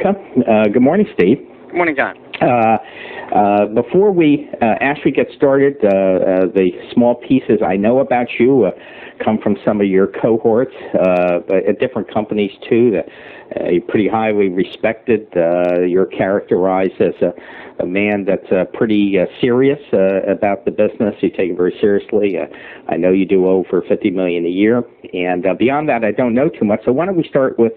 Good morning, Steve. Good morning, John. Before we actually get started, the small pieces I know about you come from some of your cohorts at different companies, too. Pretty highly respected. You're characterized as a man that's pretty serious about the business. You take it very seriously. I know you do over $50 million a year. And beyond that, I don't know too much. So why don't we start with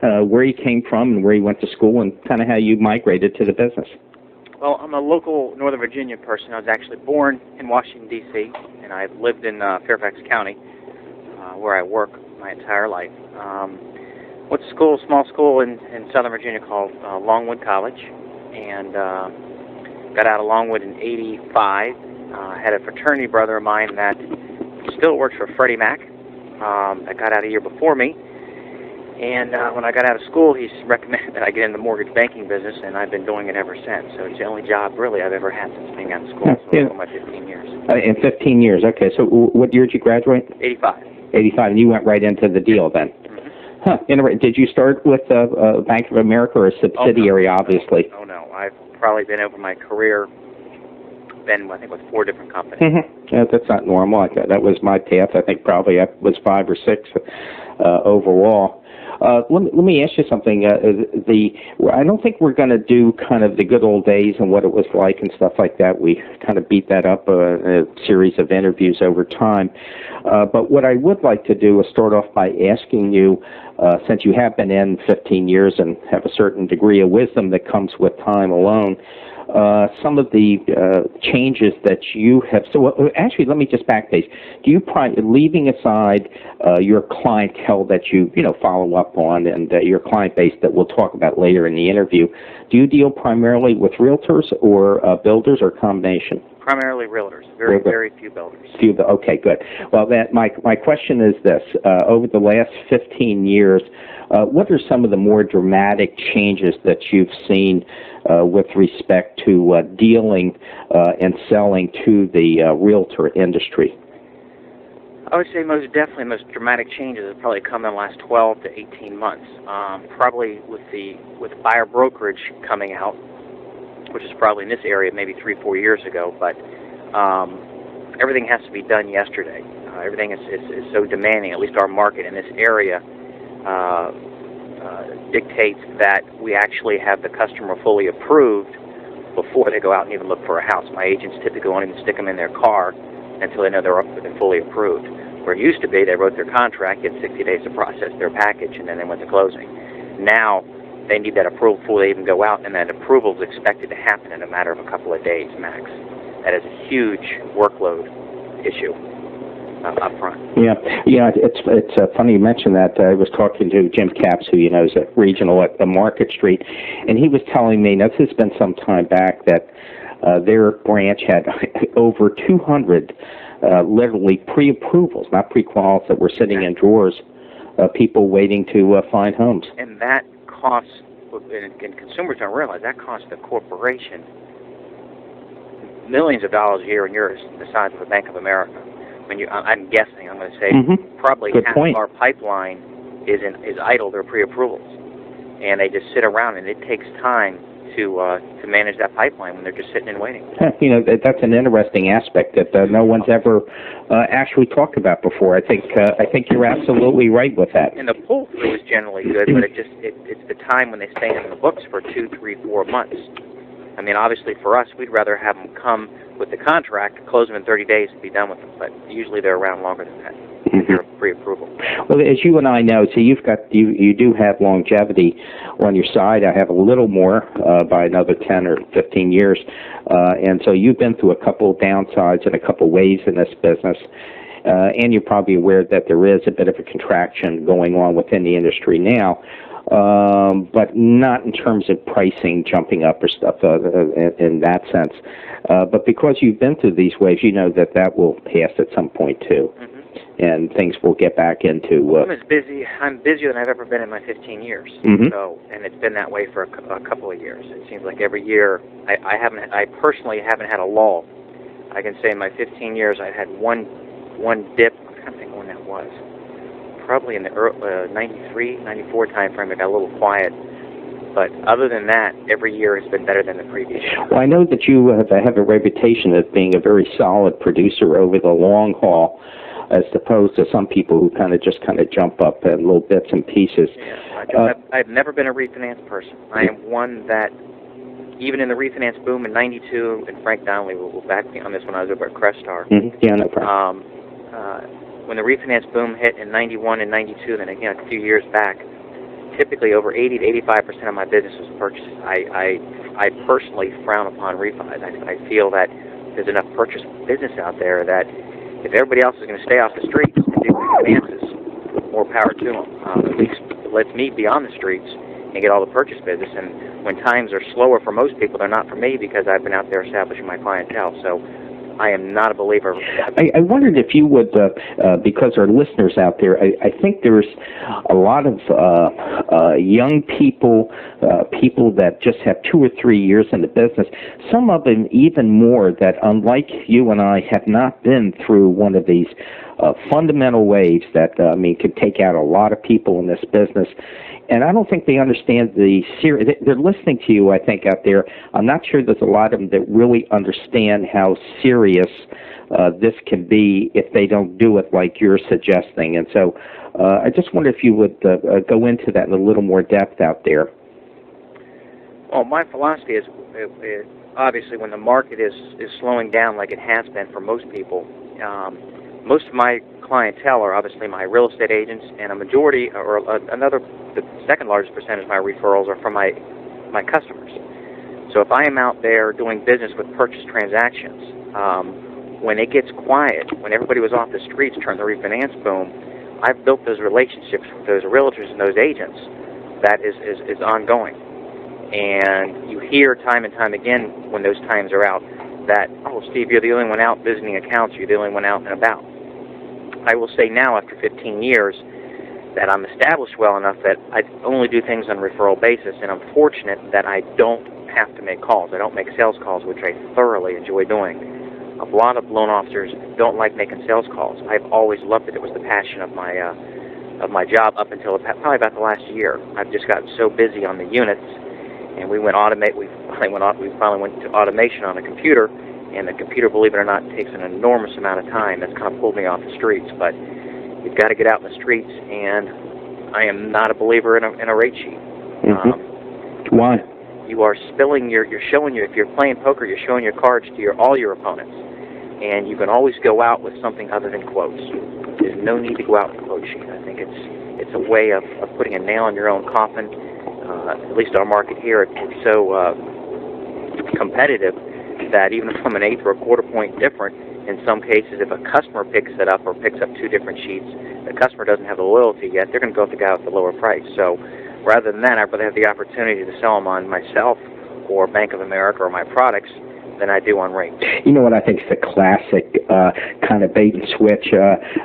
where you came from and where you went to school and kind of how you migrated to the business. Well, I'm a local Northern Virginia person. I was actually born in Washington, D.C., and I've lived in Fairfax County, where I work my entire life. Went to school, small school in Southern Virginia called Longwood College, and got out of Longwood in '85. Had a fraternity brother of mine that still works for Freddie Mac that got out a year before me. And when I got out of school, he recommended that I get in the mortgage banking business, and I've been doing it ever since. So it's the only job, really, I've ever had since being out of school, for my 15 years. In 15 years, okay. So what year did you graduate? 85. 85, and you went right into the deal then. Huh. Did you start with Bank of America or a subsidiary, obviously? Oh, no. I've probably been over my career, I think, with 4 different companies. Mm-hmm. Yeah, that's not normal. That was my path. I think probably I was 5 or 6 overall. Let me ask you something. I don't think we're going to do kind of the good old days and what it was like and stuff like that. We kind of beat that up in a series of interviews over time. But what I would like to do is start off by asking you, since you have been in 15 years and have a certain degree of wisdom that comes with time alone, some of the changes that you have. So actually, let me just backbase. Do you, leaving aside your clientele that you follow up on and your client base that we'll talk about later in the interview, do you deal primarily with realtors or builders or combination? Primarily realtors. Very few builders. Okay, good. Well, my question is this: over the last 15 years, what are some of the more dramatic changes that you've seen with respect to dealing and selling to the realtor industry? I would say most dramatic changes have probably come in the last 12 to 18 months. Probably with buyer brokerage coming out, which is probably in this area maybe 3-4 years ago, but everything has to be done yesterday. Everything is so demanding. At least our market in this area dictates that we actually have the customer fully approved before they go out and even look for a house. My agents typically won't even stick them in their car until they know they're fully approved. Where it used to be, they wrote their contract, had 60 days to process their package, and then they went to closing. Now, they need that approval before they even go out, and that approval is expected to happen in a matter of a couple of days max. That is a huge workload issue up front. Yeah, it's funny you mentioned that. I was talking to Jim Capps, who is a regional at the Market Street, and he was telling me, now this has been some time back, that their branch had over 200 literally pre-approvals, not pre-quals, that were sitting in drawers, people waiting to find homes. And that costs, and consumers don't realize, that costs the corporation millions of dollars a year, and you're the size of the Bank of America. I'm guessing, I'm going to say probably half of our pipeline is idle, they're pre-approvals. And they just sit around, and it takes time to manage that pipeline when they're just sitting and waiting. That's an interesting aspect that no one's ever actually talked about before. I think you're absolutely right with that. And the pull-through is generally good, but it's the time when they stay in the books for 2, 3, 4 months. I mean, obviously for us, we'd rather have them come with the contract, close them in 30 days, and be done with them. But usually they're around longer than that. If you're pre-approval. Well, as you and I know, so you do have longevity on your side. I have a little more by another 10 or 15 years, and so you've been through a couple of downsides and a couple of waves in this business. And you're probably aware that there is a bit of a contraction going on within the industry now. But not in terms of pricing jumping up or stuff in that sense. But because you've been through these waves, you know that will pass at some point too. And things will get back into... I'm busier than I've ever been in my 15 years. So, and it's been that way for a couple of years. It seems like every year, I personally haven't had a lull. I can say in my 15 years, I had one dip. I'm trying to think when that was. Probably in the 93, 94 time frame, it got a little quiet. But other than that, every year has been better than the previous year. Well, I know that you have a reputation of being a very solid producer over the long haul, as opposed to some people who kind of jump up at little bits and pieces. Yeah, I've never been a refinance person. I am one that, even in the refinance boom in '92, and Frank Donnelly will back me on this when I was over at Crestar. Yeah, no problem. When the refinance boom hit in '91 and '92, then again a few years back, typically over 80 to 85% of my business was purchases. I personally frown upon refis. I feel that there's enough purchase business out there that if everybody else is going to stay off the streets and do refinances, more power to them. At least it lets me be on the streets and get all the purchase business. And when times are slower for most people, they're not for me because I've been out there establishing my clientele. So I am not a believer. I wondered if you would, because our listeners out there, I think there's a lot of young people, people that just have 2 or 3 years in the business, some of them even more that, unlike you and I, have not been through one of these fundamental waves that, could take out a lot of people in this business. And I don't think they understand they're listening to you, I think, out there. I'm not sure there's a lot of them that really understand how serious this can be if they don't do it like you're suggesting. And so I just wonder if you would go into that in a little more depth out there. Well, my philosophy is obviously when the market is slowing down like it has been for most people, most of my clientele are obviously my real estate agents, and a majority, or the second largest percentage of my referrals are from my customers. So if I am out there doing business with purchase transactions, when it gets quiet, when everybody was off the streets during the refinance boom, I've built those relationships with those realtors and those agents that is ongoing. And you hear time and time again when those times are out that, oh, Steve, you're the only one out visiting accounts, you're the only one out and about. I will say now, after 15 years, that I'm established well enough that I only do things on a referral basis, and I'm fortunate that I don't have to make calls. I don't make sales calls, which I thoroughly enjoy doing. A lot of loan officers don't like making sales calls. I've always loved it. It was the passion of my job up until probably about the last year. I've just gotten so busy on the units, and we finally went to automation on a computer. And the computer, believe it or not, takes an enormous amount of time. That's kind of pulled me off the streets. But you've got to get out in the streets, and I am not a believer in a rate sheet. Why? You are if you're playing poker, you're showing your cards to all your opponents. And you can always go out with something other than quotes. There's no need to go out with a quote sheet. I think it's a way of putting a nail in your own coffin. At least our market here, it's so competitive that even from an eighth or a quarter point different, in some cases, if a customer picks it up or picks up 2 different sheets, the customer doesn't have the loyalty yet, they're going to go with the guy with the lower price. So rather than that, I'd rather have the opportunity to sell them on myself or Bank of America or my products than I do on rates. You know what I think is the classic kind of bait and switch?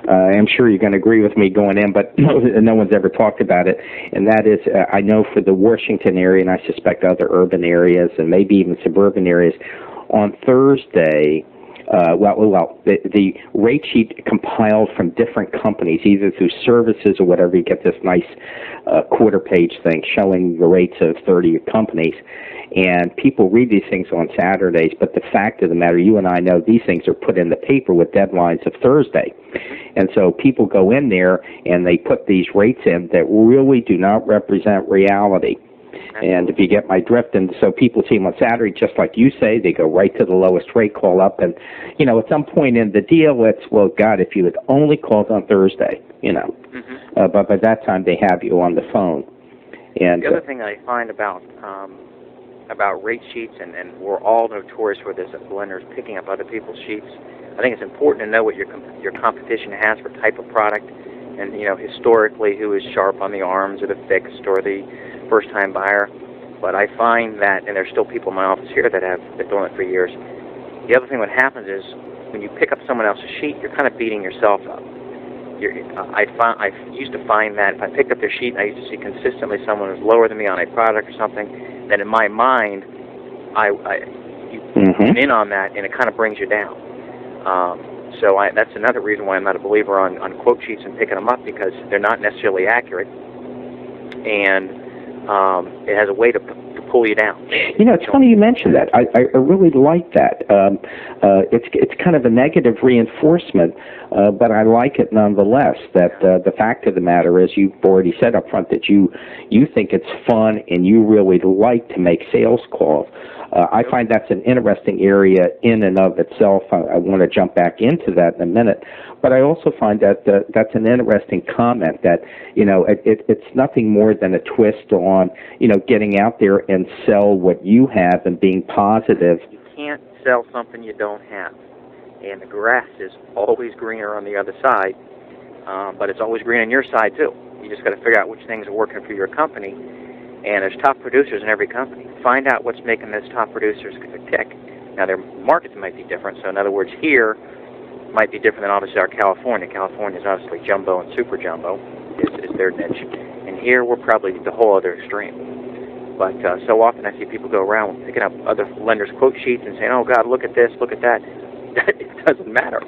I'm sure you're going to agree with me going in, but no one's ever talked about it, and that is, I know for the Washington area, and I suspect other urban areas and maybe even suburban areas, on Thursday, the rate sheet compiled from different companies, either through services or whatever, you get this nice quarter-page thing showing the rates of 30 companies. And people read these things on Saturdays, but the fact of the matter, you and I know these things are put in the paper with deadlines of Thursday. And so people go in there and they put these rates in that really do not represent reality. And if you get my drift, and so people see them on Saturday, just like you say, they go right to the lowest rate, call up, and, at some point in the deal, it's, well, God, if you had only called on Thursday, but by that time they have you on the phone. And the other thing I find about rate sheets, and we're all notorious for this as lenders, picking up other people's sheets, I think it's important to know what your competition has for type of product, and, historically who is sharp on the arms or the fixed or the first-time buyer. But I find that, and there's still people in my office here that have been doing it for years, the other thing that happens is when you pick up someone else's sheet, you're kind of beating yourself up. I used to find that if I picked up their sheet and I used to see consistently someone who's lower than me on a product or something, then in my mind, you tune in on that, and it kind of brings you down. So that's another reason why I'm not a believer on quote sheets and picking them up, because they're not necessarily accurate. And it has a way to pull you down. You know, it's funny you mentioned that. I really like that. It's kind of a negative reinforcement, but I like it nonetheless. That the fact of the matter is, you've already said up front that you think it's fun and you really like to make sales calls. I find that's an interesting area in and of itself. I want to jump back into that in a minute. But I also find that that's an interesting comment, that, you know, it's nothing more than a twist on, you know, getting out there and sell what you have and being positive. You can't sell something you don't have. And the grass is always greener on the other side, but it's always green on your side, too. You just got to figure out which things are working for your company. And there's top producers in every company. Find out what's making those top producers tick. Now, their markets might be different. So, in other words, here might be different than obviously our California. California is obviously jumbo and super jumbo is their niche. And here we're probably the whole other extreme. But so often I see people go around picking up other lenders' quote sheets and saying, oh, God, look at this, look at that. It doesn't matter.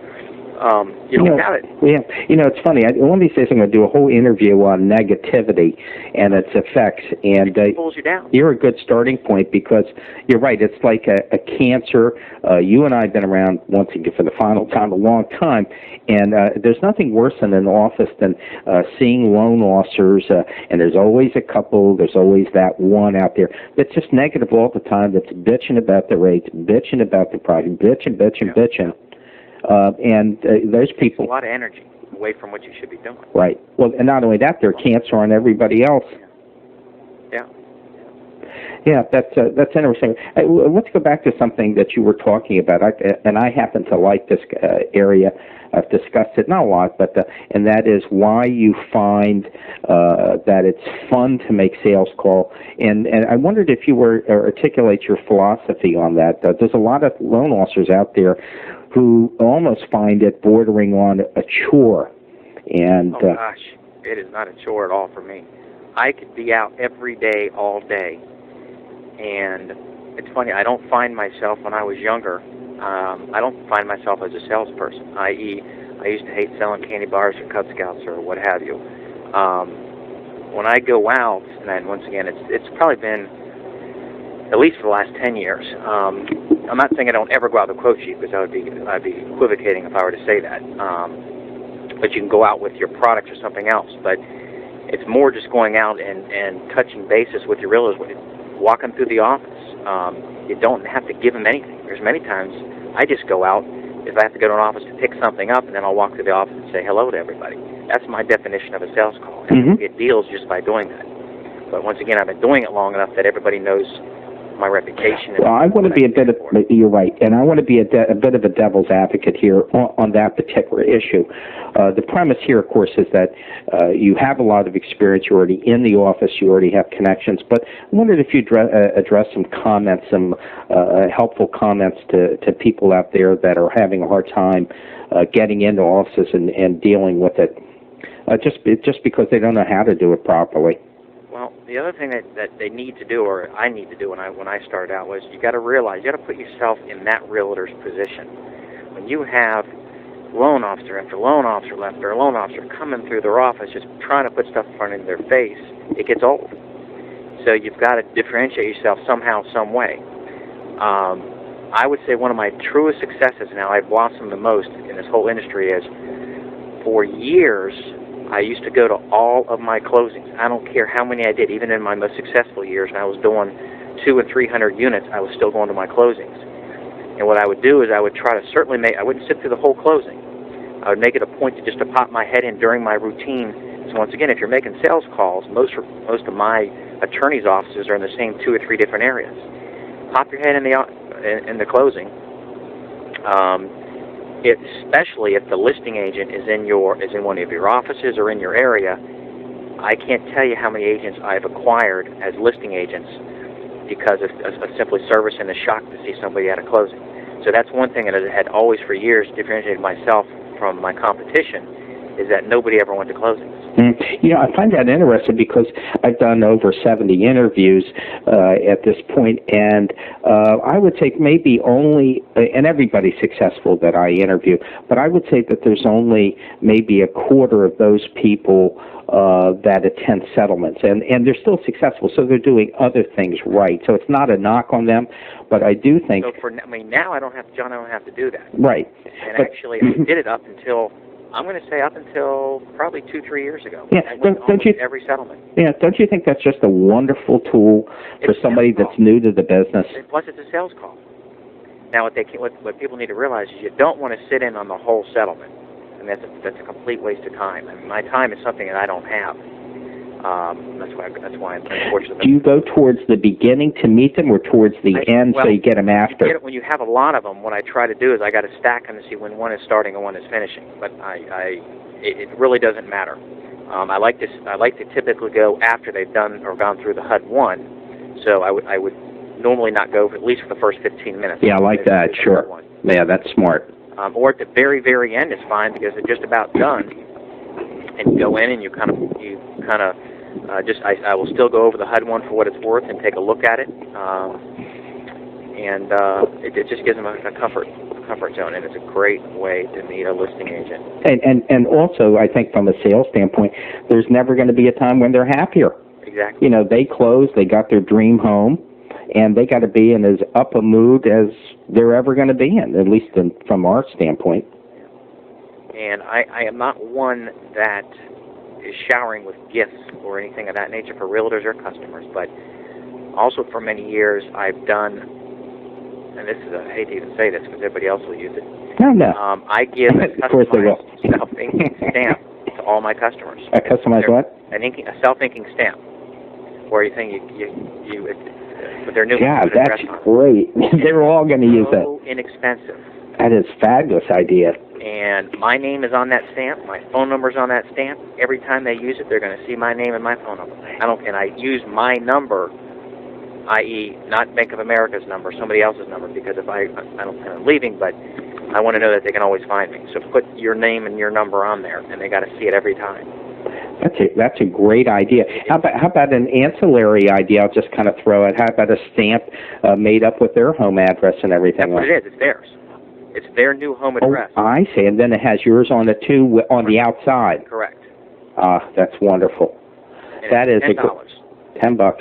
You don't have it. Yeah, you know, it's funny. One of these days I'm going to do a whole interview on negativity and its effects, and it pulls you down. You're a good starting point, because you're right. It's like a cancer. You and I have been around, once again for the final time, a long time, and there's nothing worse in an office than seeing loan officers, and there's always a couple, there's always that one out there that's just negative all the time, that's bitching about the rates, bitching about the product, bitching. And those people... a lot of energy away from what you should be doing. Right. Well, and not only that, they're cancer on everybody else. Yeah. Yeah, that's interesting. Let's go back to something that you were talking about, and I happen to like this area. I've discussed it not a lot, but and that is why you find that it's fun to make sales call. And I wondered if you were articulate your philosophy on that. There's a lot of loan officers out there who almost find it bordering on a chore. And oh gosh, it is not a chore at all for me. I could be out every day, all day, and it's funny. I don't find myself, when I was younger, I don't find myself as a salesperson. I.e., I used to hate selling candy bars or Cub Scouts or what have you. When I go out, and then once again, it's probably been at least for the last 10 years. I'm not saying I don't ever go out with a quote sheet, because I'd be equivocating if I were to say that. But you can go out with your products or something else. But it's more just going out and touching bases with your realtors, walking through the office. You don't have to give them anything. There's many times I just go out if I have to go to an office to pick something up, and then I'll walk through the office and say hello to everybody. That's my definition of a sales call. And you get deals just by doing that. But once again, I've been doing it long enough that everybody knows my reputation. Well, I want to be a bit of, you're right, and I want to be a bit of a devil's advocate here on that particular issue. The premise here, of course, is that you have a lot of experience. You're already in the office. You already have connections. But I wondered if you'd address some comments, some helpful comments to people out there that are having a hard time getting into offices and dealing with it, just because they don't know how to do it properly. Well, the other thing that they need to do, or I need to do when I started out, was you got to realize, you got to put yourself in that realtor's position. When you have loan officer after loan officer after loan officer coming through their office just trying to put stuff in front of their face, it gets old. So you've got to differentiate yourself somehow, some way. I would say one of my truest successes, and how I've blossomed the most in this whole industry, is for years I used to go to all of my closings. I don't care how many I did, even in my most successful years, and I was doing 200 and 300 units, I was still going to my closings. And what I would do is I would try to certainly I wouldn't sit through the whole closing. I would make it a point to just to pop my head in during my routine. So once again, if you're making sales calls, most of my attorney's offices are in the same 2 or 3 different areas. Pop your head in the closing. Especially if the listing agent is in one of your offices or in your area. I can't tell you how many agents I've acquired as listing agents because of simply service and the shock to see somebody at a closing. So that's one thing that I had always for years differentiated myself from my competition, is that nobody ever went to closings. You know, I find that interesting because I've done over 70 interviews at this point, and I would say maybe only, and everybody's successful that I interview, but I would say that there's only maybe a quarter of those people that attend settlements, and they're still successful, so they're doing other things right. So it's not a knock on them, but I do think. So now I don't have to do that. Right. And actually, I did it up until probably 2-3 years ago. Yeah. I went don't you every settlement. Yeah. Don't you think that's just a wonderful tool for somebody that's new to the business? And plus, it's a sales call. Now, what people need to realize is you don't want to sit in on the whole settlement, and that's a complete waste of time. I mean, my time is something that I don't have. That's why I'm unfortunate. Do you go towards the beginning to meet them, or towards the end so you get them after? When you have a lot of them, what I try to do is I got to stack them to see when one is starting and one is finishing. But it really doesn't matter. I like to typically go after they've done or gone through the HUD 1. So I would normally not go at least for the first 15 minutes. Yeah, I like that. Sure. Yeah, that's smart. Or at the very, very end is fine because they're just about done, and you go in and you kind of I will still go over the HUD 1 for what it's worth and take a look at it, and it just gives them a comfort zone, and it's a great way to meet a listing agent. And also, I think from a sales standpoint, there's never going to be a time when they're happier. Exactly. You know, they closed, they got their dream home, and they got to be in as up a mood as they're ever going to be in, at least from our standpoint. And I am not one that is showering with gifts or anything of that nature for realtors or customers, but also for many years I've done, and this is, I hate to even say this because everybody else will use it. No. I give a customized self-inking stamp to all my customers. A customized what? A self-inking stamp, where you think you with their new that's restaurant. Great. They're all going to use that. So inexpensive. That is a fabulous idea. And my name is on that stamp. My phone number is on that stamp. Every time they use it, they're going to see my name and my phone number. I use my number, i.e., not Bank of America's number, somebody else's number, because if I don't plan on leaving, but I want to know that they can always find me. So put your name and your number on there, and they got to see it every time. That's a great idea. How about an ancillary idea? I'll just kind of throw it. How about a stamp made up with their home address and everything? That's what it is. It's theirs. It's their new home address. Oh, I see. And then it has yours on it too, on the outside. Correct. That's wonderful. And that is $10.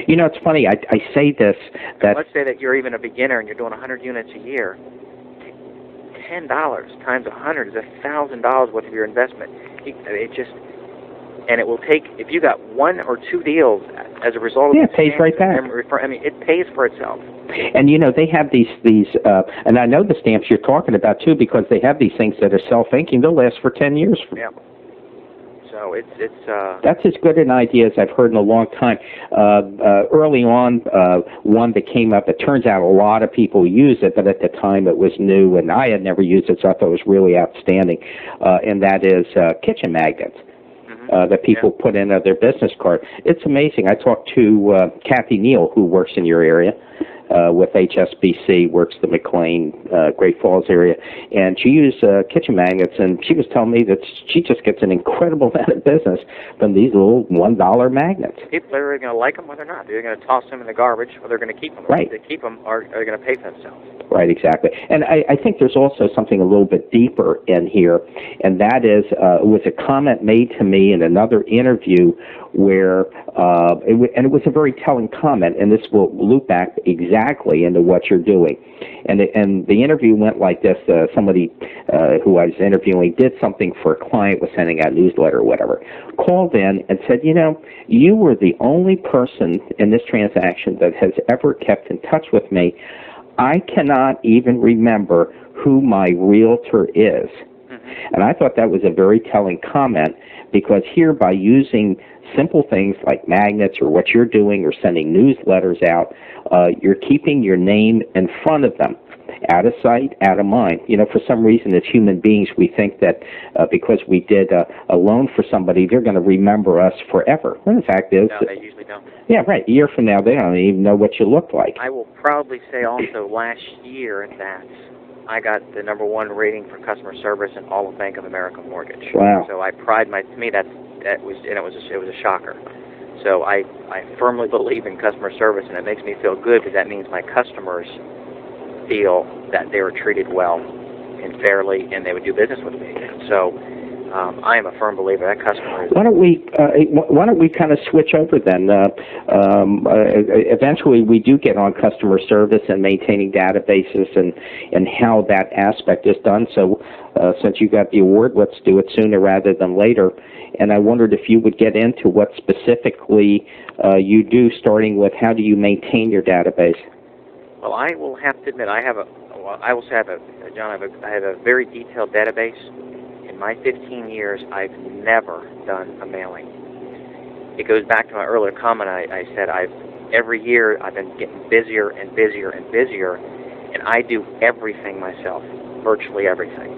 You know, it's funny. I say this. That let's say that you're even a beginner and you're doing 100 units a year. $10 times 100 is $1,000 worth of your investment. And it will take, if you got 1 or 2 deals as a result of it pays right back. I mean, it pays for itself. And you know, they have these and I know the stamps you're talking about too, because they have these things that are self-inking. They'll last for 10 years. Yeah. So that's as good an idea as I've heard in a long time. Early on, one that came up. It turns out a lot of people use it, but at the time it was new, and I had never used it, so I thought it was really outstanding. And that is kitchen magnets. That people put in their business card. It's amazing. I talked to Kathy Neal, who works in your area with HSBC, works the McLean, Great Falls area, and she used kitchen magnets, and she was telling me that she just gets an incredible amount of business from these little $1 magnets. People are going to like them or they're not. They're going to toss them in the garbage or they're going to keep them. Right. If they keep them, are they going to pay for themselves? Right, exactly. And I think there's also something a little bit deeper in here, and that is it was a comment made to me in another interview where, it was a very telling comment, and this will loop back exactly into what you're doing. And the interview went like this. Somebody who I was interviewing did something for a client, was sending out a newsletter or whatever, called in and said, you know, you were the only person in this transaction that has ever kept in touch with me. I cannot even remember who my realtor is. And I thought that was a very telling comment, because here, by using simple things like magnets or what you're doing or sending newsletters out, you're keeping your name in front of them. Out of sight, out of mind. You know, for some reason, as human beings, we think that because we did a loan for somebody, they're going to remember us forever. And the fact is... No, they usually don't. Yeah, right. A year from now, they don't even know what you look like. I will proudly say also last year that I got the #1 rating for customer service in all of Bank of America Mortgage. Wow. So I pride to me it was a shocker. So I firmly believe in customer service, and it makes me feel good because that means my customers feel that they were treated well and fairly, and they would do business with me again. So I am a firm believer that customer is... Why don't we kind of switch over then? Eventually, we do get on customer service and maintaining databases and how that aspect is done. So since you got the award, let's do it sooner rather than later. And I wondered if you would get into what specifically you do, starting with how do you maintain your database? Well, I will have to admit, I have a very detailed database. In my 15 years, I've never done a mailing. It goes back to my earlier comment. I said every year I've been getting busier and busier and busier, and I do everything myself, virtually everything.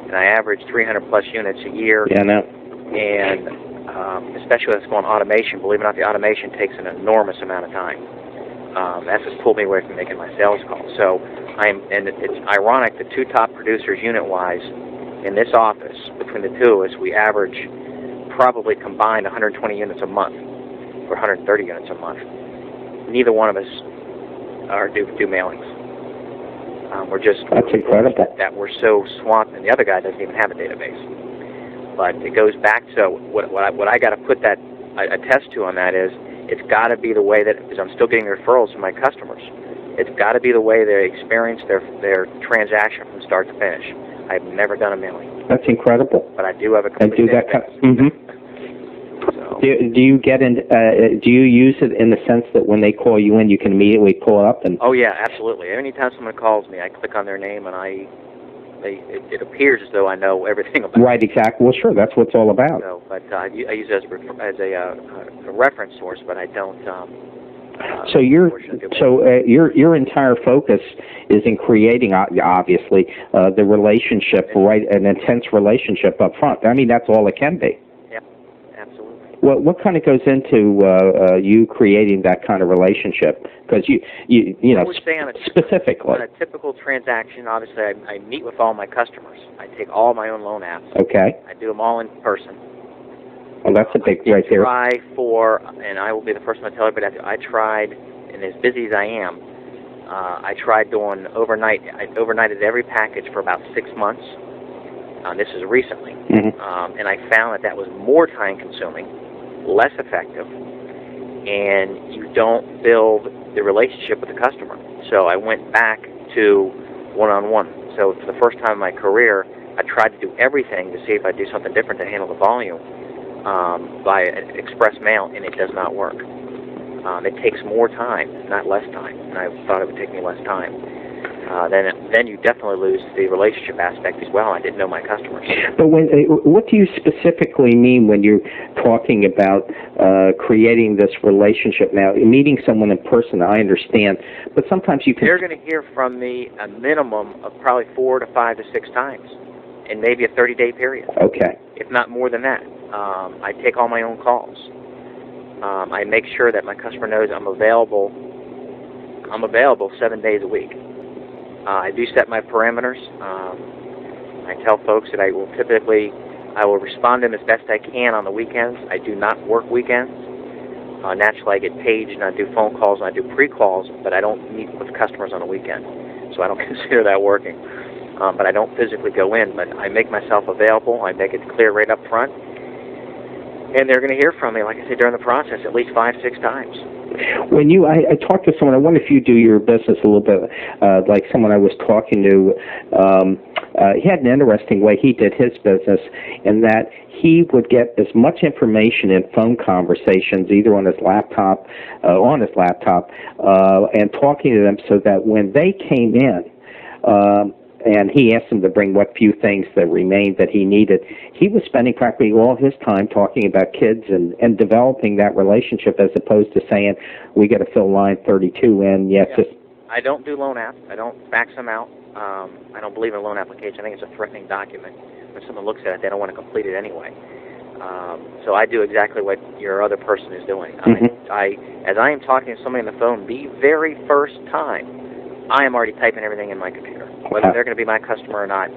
And I average 300-plus units a year. Yeah, no. And especially when it's going automation, believe it or not, the automation takes an enormous amount of time. That's just pulled me away from making my sales calls. So and it's ironic, the two top producers unit-wise in this office, between the two of us, we average probably combined 120 units a month, or 130 units a month. Neither one of us do mailings. That's incredible. That we're so swamped, and the other guy doesn't even have a database. But it goes back to what I got to put that attest to on that is it's got to be the way that, because I'm still getting referrals from my customers, it's got to be the way they experience their transaction from start to finish. I've never done a mailing. That's incredible. But I do have a complete and do that kind so. Do you get in? Do you use it in the sense that when they call you in, you can immediately pull it up and? Oh yeah, absolutely. Anytime someone calls me, I click on their name and it appears as though I know everything about it. Right, exactly. Well, sure, that's what it's all about. So, but I use it as a reference source, but I don't. So your entire focus is in creating, obviously, the relationship, right? An intense relationship up front. I mean, that's all it can be. Yeah, absolutely. What kind of goes into you creating that kind of relationship? Because you know, specifically on a typical transaction, obviously, I meet with all my customers. I take all my own loan apps. Okay. I do them all in person. Well, that's a big right there. And I will be the first one to tell everybody, I tried, and as busy as I am, I tried doing overnight. I overnighted every package for about 6 months. This is recently. Mm-hmm. And I found that was more time-consuming, less effective, and you don't build the relationship with the customer. So I went back to one-on-one. So for the first time in my career, I tried to do everything to see if I'd do something different to handle the volume. By express mail, and it does not work. It takes more time, not less time, and I thought it would take me less time. Then you definitely lose the relationship aspect as well. I didn't know my customers. But what do you specifically mean when you're talking about creating this relationship? Now, meeting someone in person, I understand, but sometimes you can... They're going to hear from me a minimum of probably 4 to 5 to 6 times in maybe a 30-day period. Okay. If not more than that. I take all my own calls. I make sure that my customer knows I'm available 7 days a week. I do set my parameters. I tell folks that I will respond to them as best I can on the weekends. I do not work weekends. Naturally, I get paged and I do phone calls and I do pre-calls, but I don't meet with customers on the weekend. So I don't consider that working. But I don't physically go in, but I make myself available. I make it clear right up front. And they're going to hear from me, like I said, during the process at least 5, 6 times. When I talked to someone, I wonder if you do your business a little bit like someone I was talking to. He had an interesting way he did his business in that he would get as much information in phone conversations, either on his laptop, and talking to them so that when they came in, and he asked them to bring what few things that remained that he needed. He was spending practically all his time talking about kids and developing that relationship as opposed to saying, we got to fill line 32 in. Yes. Yeah. I don't do loan apps. I don't fax them out. I don't believe in a loan application. I think it's a threatening document. When someone looks at it, they don't want to complete it anyway. So I do exactly what your other person is doing. Mm-hmm. As I am talking to somebody on the phone, the very first time I am already typing everything in my computer. Whether they're going to be my customer or not,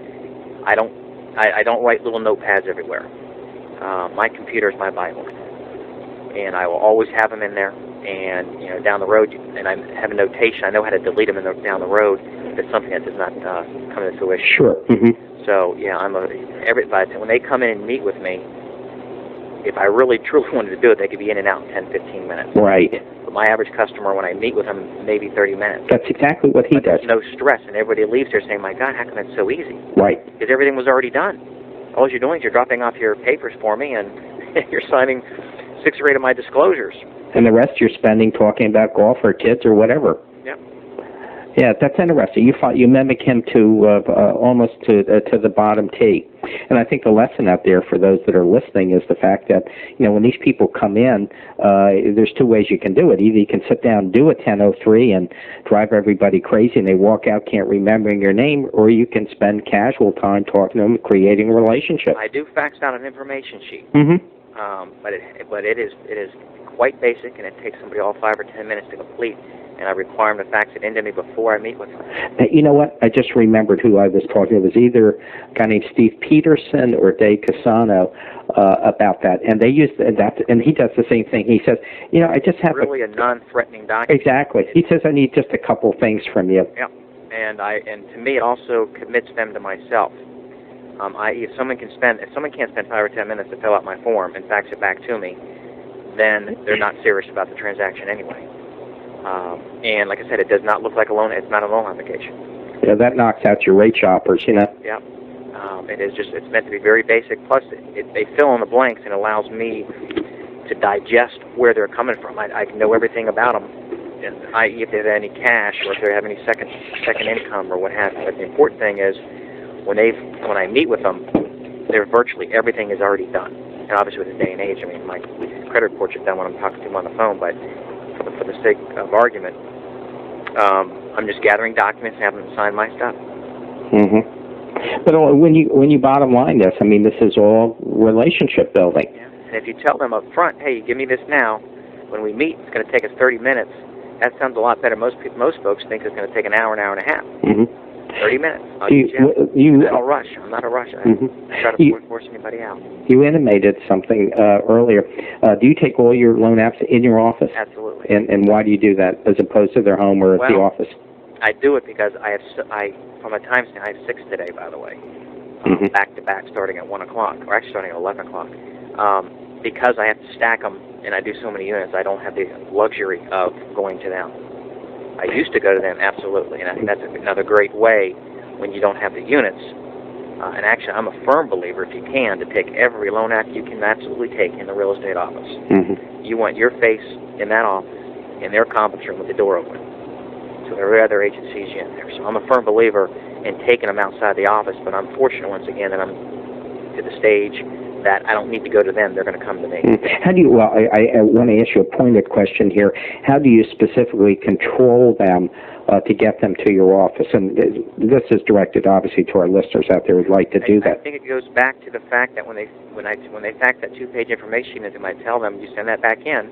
I don't write little notepads everywhere. My computer is my Bible, and I will always have them in there. And down the road, and I have a notation. I know how to delete them down the road if it's something that does not come into fruition. Sure. So yeah, when they come in and meet with me, if I really truly wanted to do it, they could be in and out in 10, 15 minutes. Right. But my average customer, when I meet with them, maybe 30 minutes. That's exactly what he does. There's no stress, and everybody leaves there saying, "My God, how come it's so easy?" Right. Because everything was already done. All you're doing is you're dropping off your papers for me, and you're signing 6 or 8 of my disclosures. And the rest you're spending talking about golf or kids or whatever. Yep. Yeah, that's interesting. You mimic him to almost to the bottom tee. And I think the lesson out there for those that are listening is the fact that when these people come in, there's 2 ways you can do it. Either you can sit down and do a 10:03 and drive everybody crazy, and they walk out can't remember your name, or you can spend casual time talking to them, creating a relationship. I do fax out an information sheet. But it is quite basic, and it takes somebody all 5 or 10 minutes to complete. And I require them to fax it into me before I meet with them. You know what? I just remembered who I was talking to. It was either a guy named Steve Peterson or Dave Casano about that. And they use that, and he does the same thing. He says, I just have really a non-threatening document. Exactly. He says, I need just a couple things from you. Yeah. And to me, it also commits them to myself. If someone can't spend 5 or 10 minutes to fill out my form and fax it back to me, then they're not serious about the transaction anyway. And like I said, it does not look like a loan. It's not a loan application. Yeah, that knocks out your rate shoppers, Yeah. It's meant to be very basic. Plus, they fill in the blanks and allows me to digest where they're coming from. I know everything about them, and if they have any cash or if they have any second income or what have you. But the important thing is when I meet with them, virtually everything is already done. And obviously, with the day and age, my credit reports are done when I'm talking to them on the phone, but for the sake of argument, I'm just gathering documents and having them sign my stuff. But when you bottom line this, this is all relationship building. Yeah. And if you tell them up front, hey, give me this now, when we meet, it's going to take us 30 minutes. That sounds a lot better. Most folks think it's going to take an hour and a half. 30 minutes. I'm not a rush. I'm not a rush. I try to force anybody out. You intimated something earlier. Do you take all your loan apps in your office? Absolutely. And why do you do that as opposed to their home or at the office? I do it because from a time standpoint, I have 6 today, by the way, back to back, starting at 1 o'clock, or actually starting at 11 o'clock. Because I have to stack them, and I do so many units, I don't have the luxury of going to them. I used to go to them, absolutely, and I think that's another great way when you don't have the units. And actually, I'm a firm believer, if you can, to take every loan app you can absolutely take in the real estate office. You want your face in that office, in their conference room with the door open, so every other agent sees you in there. So I'm a firm believer in taking them outside the office, but I'm fortunate, once again, that I'm to the stage that I don't need to go to them. They're going to come to me. How do you, well, I want to ask you a pointed question here. How do you specifically control them to get them to your office? And this is directed, obviously, to our listeners out there who'd like to do that. I think it goes back to the fact that when they fax that 2-page information into me, I tell them, you send that back in,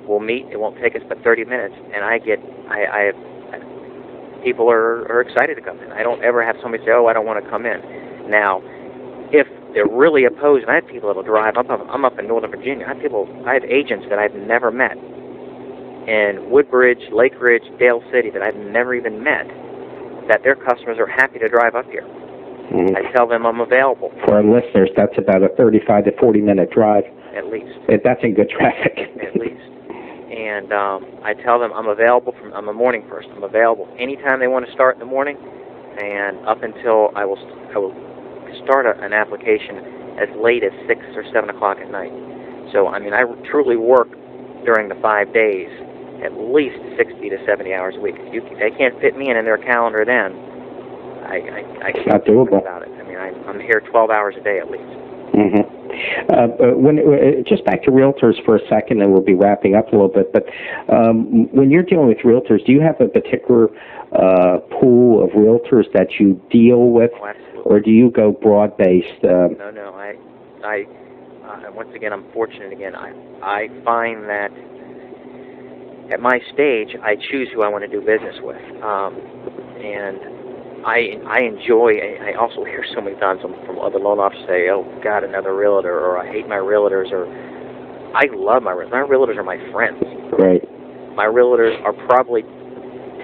we'll meet, it won't take us but 30 minutes, and people are excited to come in. I don't ever have somebody say, oh, I don't want to come in. Now, if they're really opposed, and I have people that'll drive. I'm up in Northern Virginia. I have agents that I've never met in Woodbridge, Lake Ridge, Dale City that I've never even met, that their customers are happy to drive up here. I tell them I'm available. For our listeners, that's about a 35 to 40-minute drive. At least. That's in good traffic. At least. And I tell them I'm available. I'm a morning person. I'm available anytime they want to start in the morning, and up until I will start an application as late as 6 or 7 o'clock at night. So, I truly work during the 5 days at least 60 to 70 hours a week. They can't fit me in their calendar then. I can't not doable. About it. I'm here 12 hours a day at least. Just back to realtors for a second, and we'll be wrapping up a little bit, but when you're dealing with realtors, do you have a particular pool of realtors that you deal with? Oh, absolutely. Or do you go broad-based? No. Once again, I'm fortunate again. I find that at my stage, I choose who I want to do business with, and I enjoy. I also hear so many times from other loan officers say, "Oh God, another realtor," or "I hate my realtors," or I love my realtors. My realtors are my friends. Right. My realtors are probably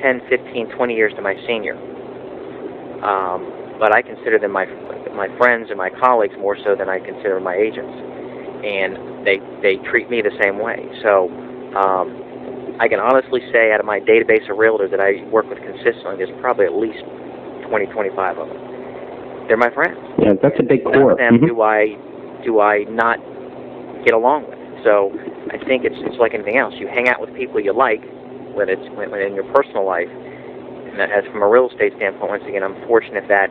10, 15, 20 years to my senior, but I consider them my friends and my colleagues more so than I consider my agents, and they treat me the same way. So I can honestly say, out of my database of realtors that I work with consistently, there's probably at least 20, 25 of them. They're my friends. Yeah, that's a big core. None of them do I not get along with. So I think it's like anything else. You hang out with people you like, when in your personal life. And as from a real estate standpoint, once again, I'm fortunate that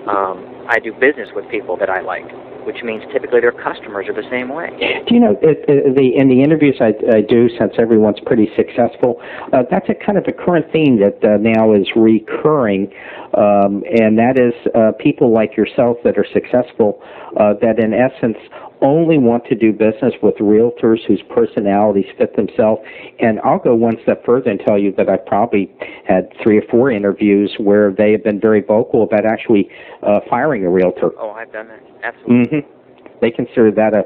I do business with people that I like, which means typically their customers are the same way. Do you know, in the interviews I do, since everyone's pretty successful, that's a kind of a current theme that now is recurring, and that is people like yourself that are successful, that in essence only want to do business with realtors whose personalities fit themselves. And I'll go one step further and tell you that I've probably had 3 or 4 interviews where they have been very vocal about actually firing a realtor. Oh, I've done that. Absolutely. Mm-hmm. They consider that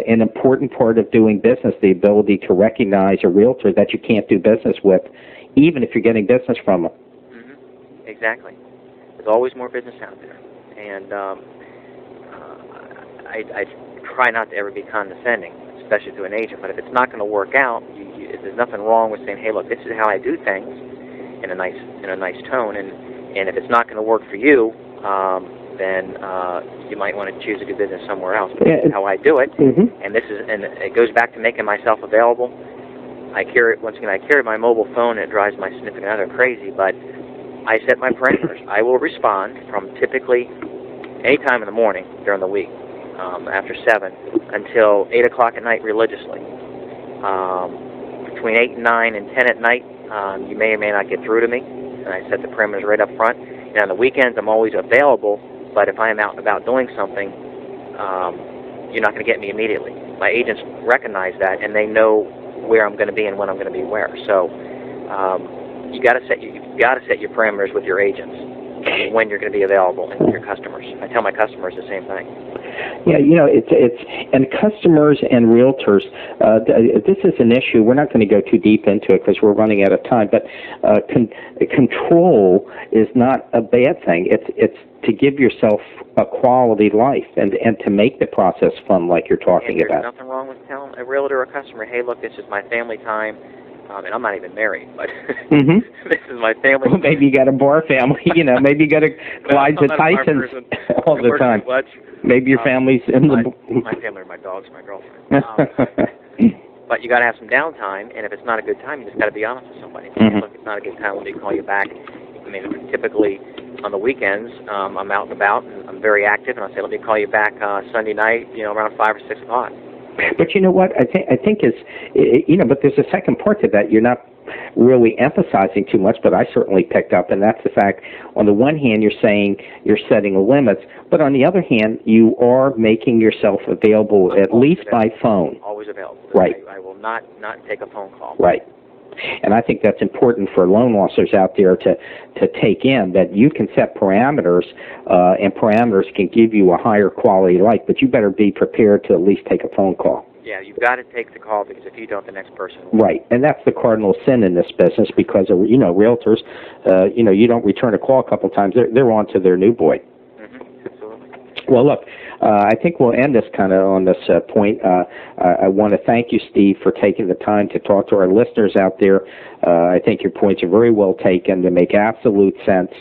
an important part of doing business, the ability to recognize a realtor that you can't do business with, even if you're getting business from them. Mm-hmm. Exactly. There's always more business out there. And I try not to ever be condescending, especially to an agent, but if it's not going to work out, there's nothing wrong with saying, "Hey, look, this is how I do things," in a nice tone, and if it's not going to work for you, then you might want to choose to do business somewhere else. But this is how I do it, and it goes back to making myself available. I carry my mobile phone, and it drives my significant other crazy, but I set my parameters. I will respond from typically any time in the morning during the week, after 7 until 8 o'clock at night religiously. Between 8 and 9 and 10 at night, you may or may not get through to me, and I set the parameters right up front. And on the weekends, I'm always available, but if I am out and about doing something, you're not going to get me immediately. My agents recognize that, and they know where I'm going to be and when I'm going to be where. So you've got to set your parameters with your agents, when you're going to be available, and with your customers. I tell my customers the same thing. Yeah, you know, it's and customers and realtors. This is an issue. We're not going to go too deep into it because we're running out of time. But control is not a bad thing. It's to give yourself a quality life and to make the process fun, like you're talking about. There's nothing wrong with telling a realtor or a customer, "Hey, look, this is my family time." And I'm not even married, but this is my family. Well, maybe you got a bar family, you know. Maybe you got a Clyde's and Tyson's all the time. Maybe your family's in my family are my dogs, my girlfriend. But you got to have some downtime, and if it's not a good time, you just got to be honest with somebody. Look, it's not a good time. Let me call you back. I mean, typically on the weekends, I'm out and about, and I'm very active, and I say, "Let me call you back Sunday night, around 5 or 6 o'clock." But you know what? I think is, but there's a second part to that. You're not really emphasizing too much, but I certainly picked up, and that's the fact. On the one hand, you're saying you're setting limits, but on the other hand, you are making yourself available, at least by phone. Always available. Right. I will not take a phone call. Right. And I think that's important for loan officers out there to take in, that you can set parameters, and parameters can give you a higher quality of life, but you better be prepared to at least take a phone call. Yeah, you've got to take the call, because if you don't, the next person will. Right, and that's the cardinal sin in this business, because realtors, you don't return a call a couple of times, they're on to their new boy. Absolutely. Well, look, I think we'll end this kind of on this point. I want to thank you, Steve, for taking the time to talk to our listeners out there. I think your points are very well taken. They make absolute sense.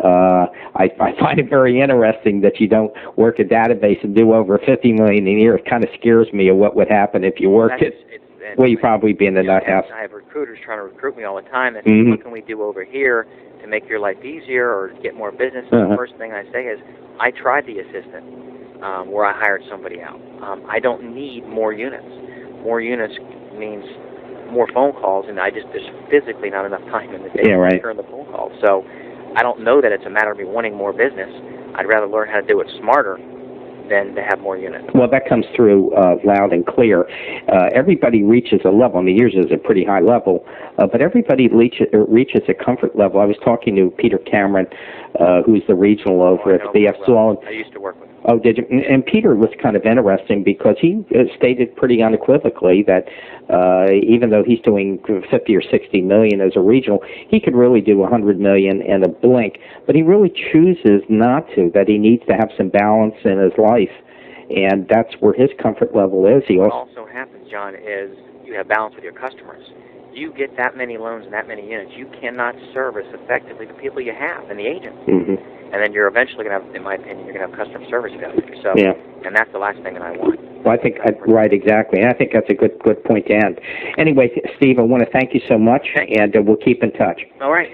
I find it very interesting that you don't work a database and do over $50 million a year. It kind of scares me of what would happen if you worked it. Well, you'd probably be in the nut house. I have recruiters trying to recruit me all the time. They say, "What can we do over here to make your life easier or get more business?" And the first thing I say is, I tried the assistant where I hired somebody out. I don't need more units. More units means more phone calls, and there's physically not enough time in the day to return the phone calls. So I don't know that it's a matter of me wanting more business. I'd rather learn how to do it smarter than to have more units. Well, that comes through loud and clear. Everybody reaches a level. I mean, yours is a pretty high level, but everybody reaches a comfort level. I was talking to Peter Cameron, who's the regional over at BF Sewell. I used to work with him. Oh, did you? And Peter was kind of interesting because he stated pretty unequivocally that even though he's doing 50 or 60 million as a regional, he could really do 100 million in a blink. But he really chooses not to. That he needs to have some balance in his life, and that's where his comfort level is. What also happens, John, is you have balance with your customers. You get that many loans and that many units, you cannot service effectively the people you have and the agents. And then you're eventually going to have, in my opinion, you're going to have customer service failure. So, and that's the last thing that I want. Well, I think, right, exactly. And I think that's a good point to end. Anyway, Steve, I want to thank you so much, and we'll keep in touch. All right.